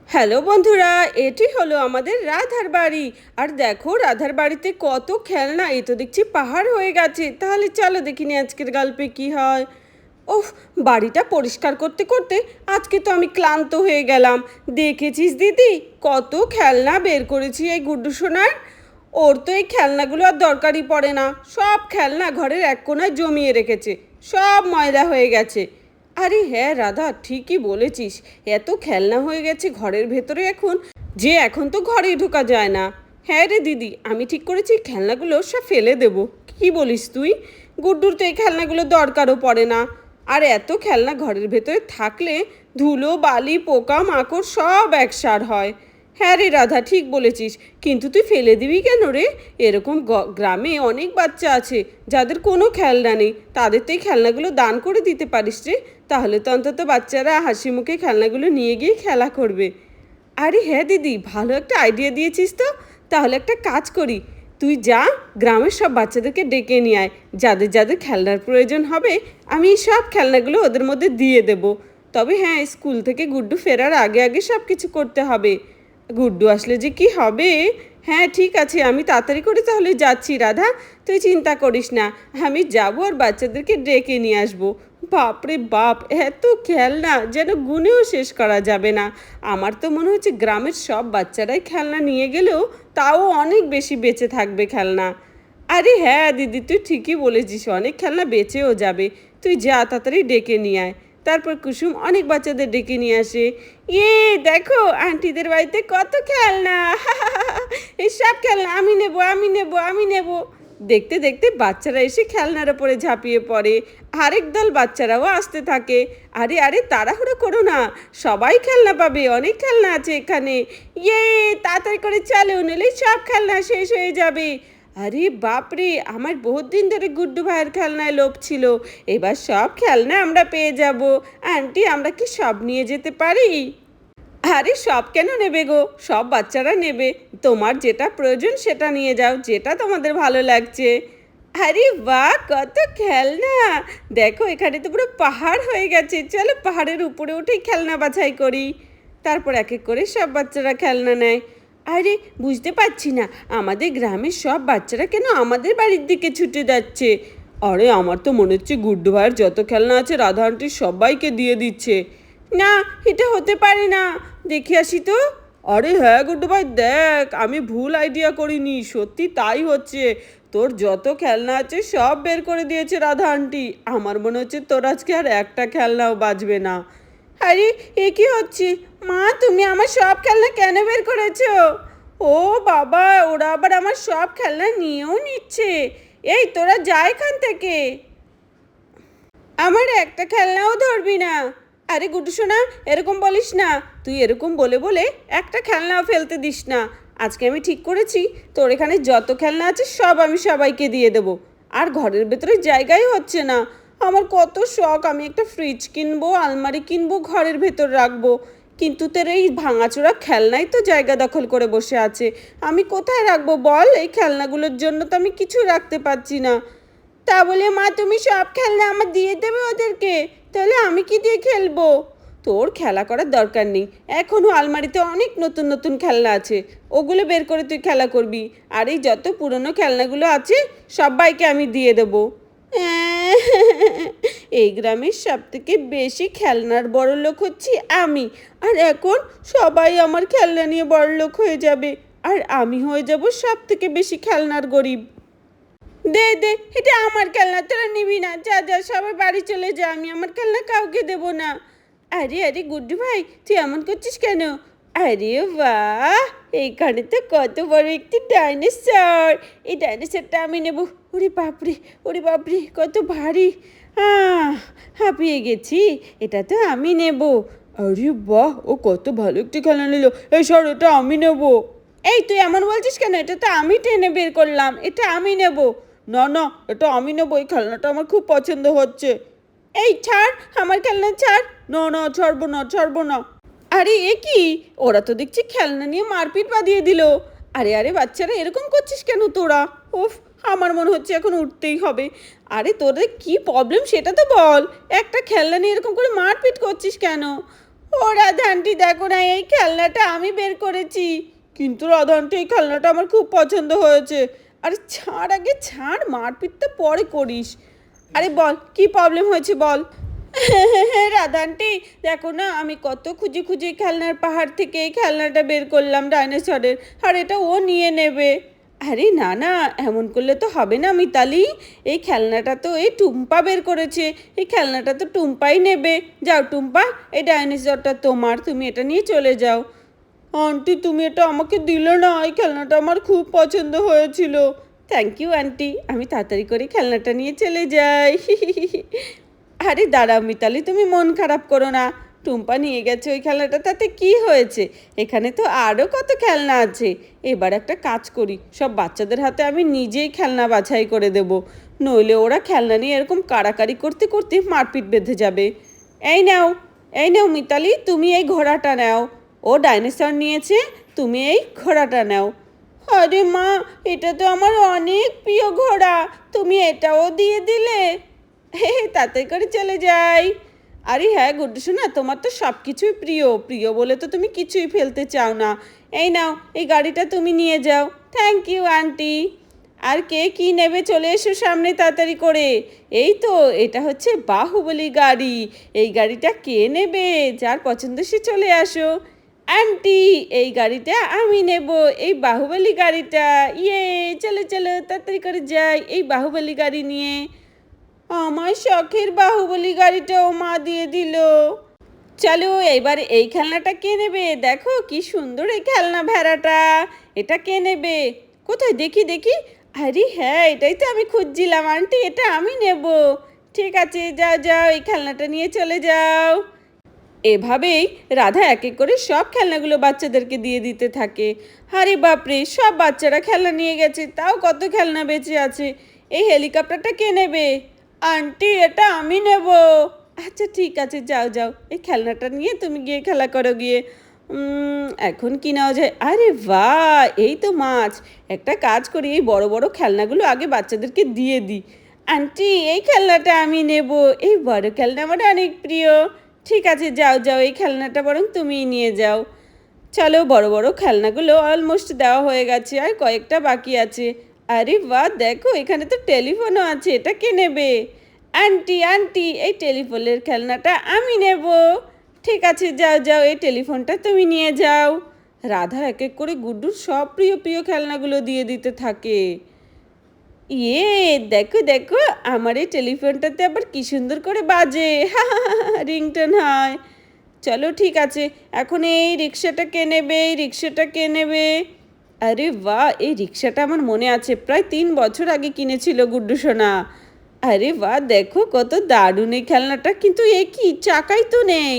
Hello বন্ধুরা, এটি হলো আমাদের রাধার বাড়ি। আর দেখো রাধার বাড়িতে কত খেলনা, এ তো দেখছি পাহাড় হয়ে গেছে। তাহলে চলো দেখিনি আজকের গল্পে কি হয়। ওহ, বাড়িটা পরিষ্কার করতে করতে আজকে তো আমি ক্লান্ত হয়ে গেলাম। দেখেছিস দিদি, কত খেলনা বের করেছি এই গুড্ডু সোনার। ওর তো এই খেলনাগুলো আর দরকারই পড়ে না, সব খেলনা ঘরের এক কোণায় জমিয়ে রেখেছে, সব ময়লা হয়ে গেছে। আরে হ্যাঁ রাধা, ঠিকই বলেছিস, এত খেলনা হয়ে গেছে ঘরের ভেতরে এখন তো ঘরেই ঢোকা যায় না। হ্যাঁ রে দিদি, আমি ঠিক করেছি খেলনাগুলো সব ফেলে দেবো। কি বলিস তুই? গুড্ডুর তো এই খেলনাগুলো দরকারও পড়ে না। আর এত খেলনা ঘরের ভেতরে থাকলে ধুলো বালি পোকা মাকড় সব একসার হয়। হ্যাঁ রে রাধা, ঠিক বলেছিস, কিন্তু তুই ফেলে দিবি কেন রে? এরকম গ্রামে অনেক বাচ্চা আছে যাদের কোনো খেলনা নেই, তাদের তো এই খেলনাগুলো দান করে দিতে পারিস রে। তাহলে তো অন্তত বাচ্চারা হাসি মুখে খেলনাগুলো নিয়ে গিয়ে খেলা করবে। আরে হ্যাঁ দিদি, ভালো একটা আইডিয়া দিয়েছিস তো। তাহলে একটা কাজ করি, তুই যা, গ্রামের সব বাচ্চাদেরকে ডেকে নিয়ে আয়, যাদের যাদের খেলনার প্রয়োজন হবে আমি সব খেলনাগুলো ওদের মধ্যে দিয়ে দেব। তবে হ্যাঁ, স্কুল থেকে গুড্ডু ফেরার আগে আগে সব কিছু করতে হবে। গুড্ডু আসলে যে কি হবে। হ্যাঁ ঠিক আছে, আমি তাড়াতাড়ি করে তাহলে যাচ্ছি রাধা, তুই চিন্তা করিস না। আমি যাবো আর বাচ্চাদেরকে ডেকে নিয়ে আসবো। বাপরে বাপ, এত খেলনা যেন গুনেও শেষ করা যাবে না। আমার তো মনে হচ্ছে গ্রামের সব বাচ্চারাই খেলনা নিয়ে গেলেও তাও অনেক বেশি বেঁচে থাকবে খেলনা। আরে হ্যাঁ দিদি, তুই ঠিকই বলেছিস, অনেক খেলনা বেঁচেও যাবে। তুই যা, তাড়াতাড়ি ডেকে নিয়ে আয়। তারপর কুসুম অনেক বাচ্চাদের ডেকে নিয়ে আসে। দেখো আন্টিদের বাড়িতে কত খেলনা, এই সব খেলনা আমি নেব, আমি নেব, আমি নেব। দেখতে দেখতে বাচ্চারা এসে খেলনার ওপরে ঝাঁপিয়ে পড়ে। আরেক দল বাচ্চারাও আসতে থাকে। আরে আরে, তাড়াহুড়ো করো না, সবাই খেলনা পাবে, অনেক খেলনা আছে এখানে। তাড়াতাড়ি করে চলো, নইলে সব খেলনা শেষ হয়ে যাবে। আরে বাপরে, আমার বহুত দিন ধরে গুড্ডু ভাইয়ের খেলনায় লোভ ছিল, এবার সব খেলনা আমরা পেয়ে যাব। আন্টি, আমরা কি সব নিয়ে যেতে পারি? আরে সব কেন নেবে গো, সব বাচ্চারা নেবে। তোমার যেটা প্রয়োজন সেটা নিয়ে যাও, যেটা তোমাদের ভালো লাগছে। আরে বাহ, কত খেলনা! দেখো এখানে তো পুরো পাহাড় হয়ে গেছে, চলো পাহাড়ের উপরে উঠেই খেলনা বাছাই করি। তারপর এক এক করে সব বাচ্চারা খেলনা নেয়। আরে বুঝতে পারছি না, আমাদের গ্রামের সব বাচ্চারা কেন আমাদের বাড়ির দিকে ছুটে যাচ্ছে। আরে আমার তো মনে হচ্ছে গুড্ডু ভাইয়ের যত খেলনা আছে রাধা আন্টি সবাইকে দিয়ে দিচ্ছে। না, এটা হতে পারে না, দেখে আসি তো। আরে হ্যাঁ গুড্ডু ভাই, দেখ আমি ভুল আইডিয়া করিনি, সত্যি তাই হচ্ছে। তোর যত খেলনা আছে সব বের করে দিয়েছে রাধা আন্টি। আমার মনে হচ্ছে তোর আজকে আর একটা খেলনাও বাজবে না। আরে এ কি হচ্ছে? মা, তুমি আমার সব খেলনা কেন বের করেছো? ও বাবা, ওরা আবার আমার সব খেলনা নিয়েও নিচ্ছে। এই তোরা যা এখান থেকে, আমার একটা খেলনাও ধরবি না। আরে গুড্ডু সোনা, এরকম বলিস না। তুই এরকম বলে বলে একটা খেলনাও ফেলতে দিস না। আজকে আমি ঠিক করেছি, তোর এখানে যত খেলনা আছে সব আমি সবাইকে দিয়ে দেবো। আর ঘরের ভেতরে জায়গাই হচ্ছে না। আমার কত শখ, আমি একটা ফ্রিজ কিনবো, আলমারি কিনবো, ঘরের ভেতর রাখবো। কিন্তু তোর এই ভাঙাচোরা খেলনাই তো জায়গা দখল করে বসে আছে। আমি কোথায় রাখবো বল? এই খেলনাগুলোর জন্য তো আমি কিছু রাখতে পারছি না। তা বলে মা তুমি সব খেলনা আমার দিয়ে দেবে ওদেরকে? তাহলে আমি কি দিয়ে খেলবো? তোর খেলা করার দরকার নেই, এখনও আলমারিতে অনেক নতুন নতুন খেলনা আছে, ওগুলো বের করে তুই খেলা করবি। আর এই যত পুরনো খেলনাগুলো আছে সবাইকে আমি দিয়ে দেবো। এই গ্রামের সব থেকে বেশি খেলনার বড় লোক হচ্ছি আমি। আর এখন সবাই আমার খেলনা নিয়ে বড় লোক হয়ে যাবে, আর আমি হয়ে যাব সব থেকে বেশি খেলনার গরিব। দে দে, এটা আমার খেলনা, তোরা নিবি না, যা যা সবাই বাড়ি চলে যা, আমি আমার খেলনা কাউকে দেবো না। আরে আরে গুড্ডু ভাই, তুই এমন করছিস কেন? আরে বাহ, এইখানে তো কত বড় একটি ডাইনোসর। এই ডাইনোসরটা আমি নেব। ওরে বাপরে, ওরে বাপরে, কত ভারী! হাঁপিয়ে গেছি, এটা তো আমি নেব। আরে বাহ, ও কত ভালো একটি খেলনা নিল। এই সর, এটা আমি নেব। এই তুই এমন বলছিস কেন? এটা তো আমি টেনে বের করলাম, এটা আমি নেব। না না, এটা আমি নেব, এই খেলনাটা আমার খুব পছন্দ হচ্ছে। এই ছাড়, আমার খেলনা ছাড়। না না, ছাড়বো না, ছাড়বো না। আরে এ কি, ওরা তো দেখছি খেলনা নিয়ে মারপিট বাঁধিয়ে দিল। আরে আরে বাচ্চারা, এরকম করছিস কেন তোরা? উফ, আমার মনে হচ্ছে এখন উঠতেই হবে। আরে তোদের কি প্রবলেম সেটা তো বল, একটা খেলনা নিয়ে এরকম করে মারপিট করছিস কেন? ও রাধা আন্টি, দেখো না, এই খেলনাটা আমি বের করেছি। কিন্তু রাধা আন্টি, এই খেলনাটা আমার খুব পছন্দ হয়েছে। আরে ছাড়, আগে ছাড়, মারপিটটা পরে করিস। আরে বল, কি প্রবলেম হয়েছে বল। হ্যাঁ রাধা আন্টি, দেখো না, আমি কত খুঁজে খুঁজে খেলনার পাহাড় থেকে এই খেলনাটা বের করলাম ডাইনোসরের, আর এটা ও নিয়ে নেবে। আরে না না, এমন করলে তো হবে না মিতালি। এই খেলনাটা তো এই টুম্পা বের করেছে, এই খেলনাটা তো টুম্পাই নেবে। যাও টুম্পা, এই ডাইনোসরটা তোমার, তুমি এটা নিয়ে চলে যাও। আন্টি, তুমি এটা আমাকে দিলে না, এই খেলনাটা আমার খুব পছন্দ হয়েছিল। থ্যাংক ইউ আন্টি, আমি তাড়াতাড়ি করে খেলনাটা নিয়ে চলে যাই। আরে দাঁড়াও মিতালি, তুমি মন খারাপ করো না। টুম্পা নিয়ে গেছে ওই খেলনাটা, তাতে কি হয়েছে? এখানে তো আরও কত খেলনা আছে। এবার একটা কাজ করি, সব বাচ্চাদের হাতে আমি নিজেই খেলনা বাছাই করে দেব। নইলে ওরা খেলনা নিয়ে এরকম কাড়াকাড়ি করতে করতে মারপিট বেঁধে যাবে। এই নাও, এই নাও মিতালি, তুমি এই ঘোড়াটা নাও। ও ডাইনোসর নিয়েছে, তুমি এই ঘোড়াটা নাও। আরে মা, এটা তো আমার অনেক প্রিয় ঘোড়া, তুমি এটাও দিয়ে দিলে। হে হে, তাতে করে চলে যাই। আরে হ্যাঁ গুড্ডু সোনা, তোমার তো সব কিছুই প্রিয়, প্রিয় বলে তো তুমি কিছুই ফেলতে চাও না। এই নাও, এই গাড়িটা তুমি নিয়ে যাও। Thank you aunty. আর কে কি নেবে চলে এসো সামনে তাড়াতাড়ি করে। এই তো, এটা হচ্ছে বাহুবলী গাড়ি। এই গাড়িটা কে নেবে? যার পছন্দ সে চলে আসো। আন্টি, এই গাড়িটা আমি নেব, এই বাহুবলী গাড়িটা। ইয়ে, চলো চলো তাড়াতাড়ি করে যাই এই বাহুবলী গাড়ি নিয়ে। আমার শখের বাহুবলী গাড়িটাও মা দিয়ে দিল। চলো এবার এই খেলনাটা কে নেবে? দেখো কি সুন্দর এই খেলনা ভেড়াটা। এটা কে নেবে? কোথায় দেখি দেখি। আরে হ্যাঁ, এটাই তো আমি খুঁজছিলাম আন্টি, এটা আমি নেব। ঠিক আছে, যাও যাও, এই খেলনাটা নিয়ে চলে যাও। এভাবেই রাধা এক এক করে সব খেলনাগুলো বাচ্চাদেরকে দিয়ে দিতে থাকে। আরে বাপরে, সব বাচ্চারা খেলনা নিয়ে গেছে, তাও কত খেলনা বেঁচে আছে। এই হেলিকপ্টারটা কে নেবে? আন্টি, এটা আমি নেব। আচ্ছা ঠিক আছে, যাও যাও, এই খেলনাটা নিয়ে তুমি গিয়ে খেলা করো গিয়ে। এখন কি নেওয়া যায়? আরে বাহ, এই তো মাছ। একটা কাজ করি, এই বড় বড় খেলনাগুলো আগে বাচ্চাদেরকে দিয়ে দিই। আন্টি, এই খেলনাটা আমি নেব, এই বড় খেলনা আমার অনেক প্রিয়। ঠিক আছে, যাও যাও, এই খেলনাটা বরং তুমিই নিয়ে যাও। চলো, বড় বড় খেলনাগুলো অলমোস্ট দেওয়া হয়ে গেছে, আর কয়েকটা বাকি আছে। আরে বাহ, দেখো এখানে তো টেলিফোনও আছে, এটা কে নেবে? আন্টি আন্টি, এই টেলিফোনের খেলনাটা আমি নেব। ঠিক আছে, যাও যাও, এই টেলিফোনটা তুমি নিয়ে যাও। রাধা এক এক করে গুড্ডুর সব প্রিয় প্রিয় খেলনাগুলো দিয়ে দিতে থাকে। ইয়ে, দেখো দেখো, আমার এই টেলিফোনটাতে আবার কি সুন্দর করে বাজে, রিংটোন হয়। চলো ঠিক আছে, এখন এই রিক্সাটা কে নেবে? এই রিক্সাটা কে নেবে? আরে বাহ, এই রিক্সাটা আমার মনে আছে, প্রায় 3 বছর আগে কিনেছিল গুড্ডু সোনা। আরে বাহ, দেখো কত দারুণ এই খেলনাটা, কিন্তু এ কি, চাকাই তো নেই।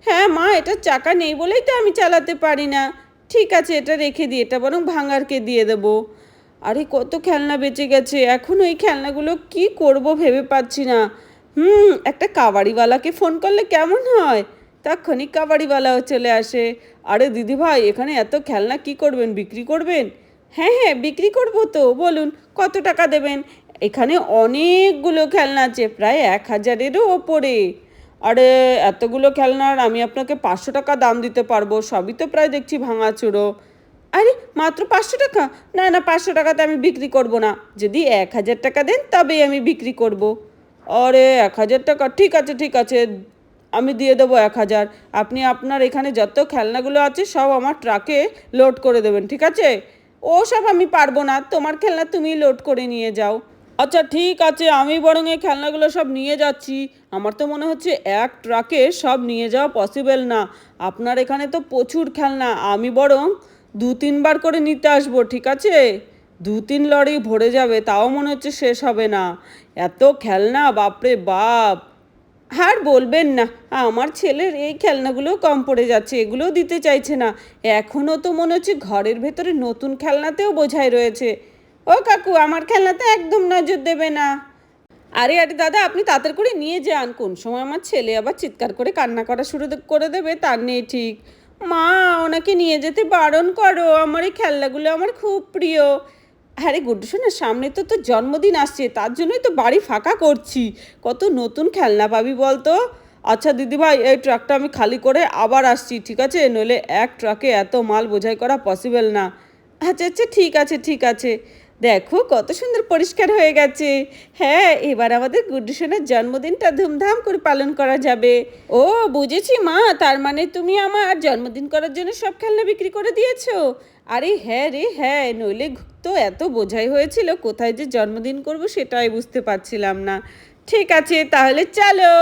হ্যাঁ মা, এটা চাকা নেই বলেই তো আমি চালাতে পারি না। ঠিক আছে, এটা রেখে দিই, এটা বরং ভাঙারকে দিয়ে দেবো। আরে কত খেলনা বেঁচে গেছে, এখন ওই খেলনাগুলো কি করব ভেবে পাচ্ছি না। একটা কাবাড়িওয়ালাকে ফোন করলে কেমন হয়? তখনই কাবাড়িওয়ালাও চলে আসে। আরে দিদি ভাই, এখানে এত খেলনা কি করবেন, বিক্রি করবেন? হ্যাঁ হ্যাঁ, বিক্রি করব তো, বলুন কত টাকা দেবেন? এখানে অনেকগুলো খেলনা আছে, প্রায় 1000-এরও ওপরে। আরে এতগুলো খেলনার আমি আপনাকে 500 টাকা দাম দিতে পারবো, সবই তো প্রায় দেখছি ভাঙাচুরো। আরে মাত্র 500 টাকা? না না, 500 টাকাতে আমি বিক্রি করব না, যদি 1000 টাকা দেন তবেই আমি বিক্রি করব। আরে 1000 টাকা? ঠিক আছে ঠিক আছে, আমি দিয়ে দেবো 1000। আপনি আপনার এখানে যত খেলনাগুলো আছে সব আমার ট্রাকে লোড করে দেবেন, ঠিক আছে? ও সব আমি পারবো না, তোমার খেলনা তুমি লোড করে নিয়ে যাও। আচ্ছা ঠিক আছে, আমি বরং এই খেলনাগুলো সব নিয়ে যাচ্ছি। আমার তো মনে হচ্ছে এক ট্রাকে সব নিয়ে যাওয়া পসিবল না। আপনার এখানে তো প্রচুর খেলনা, আমি বরং 2-3 বার করে নিতে আসবো, ঠিক আছে? 2-3 লরি ভরে যাবে, তাও মনে হচ্ছে শেষ হবে না। এত খেলনা, বাপরে বাপ। আর বলবেন না, আমার ছেলের এই খেলনাগুলোও কম পড়ে যাচ্ছে, এগুলোও দিতে চাইছে না। এখনও তো মনে হচ্ছে ঘরের ভেতরে নতুন খেলনাতেও বোঝাই রয়েছে। ও কাকু, আমার খেলনাতে একদম নজর দেবে না। আরে আরে দাদা, আপনি তাড়াতাড়ি করে নিয়ে যান, কোন সময় আমার ছেলে আবার চিৎকার করে কান্না করা শুরু করে দেবে তার নেই ঠিক। মা, ওনাকে নিয়ে যেতে বারণ করো, আমার এই খেলনাগুলো আমার খুব প্রিয়। আরে গুড্ডু শোনা, সামনে তো তোর জন্মদিন আসছে, তার জন্যই তো বাড়ি ফাঁকা করছি। কত নতুন খেলনা পাবি বলতো? আচ্ছা দিদিভাই, এই ট্রাকটা আমি খালি করে আবার আসছি, ঠিক আছে? নইলে এক ট্রাকে এত মাল বোঝাই করা পসিবল না। আচ্ছা আচ্ছা, ঠিক আছে ঠিক আছে। দেখো কত সুন্দর পরিষ্কার হয়ে গেছে। হ্যাঁ, এবার আমাদের গুড্ডু সোনার জন্মদিনটা ধুমধাম করে পালন করা যাবে। ও, বুঝেছি মা, তার মানে তুমি আমার জন্মদিন করার জন্য সব খেলনা বিক্রি করে দিয়েছো? আরে হ্যাঁ রে হ্যাঁ, নইলে তো এত বোঝাই হয়েছিল, কোথায় যে জন্মদিন করব সেটাই বুঝতে পারছিলাম না। ঠিক আছে তাহলে চলো।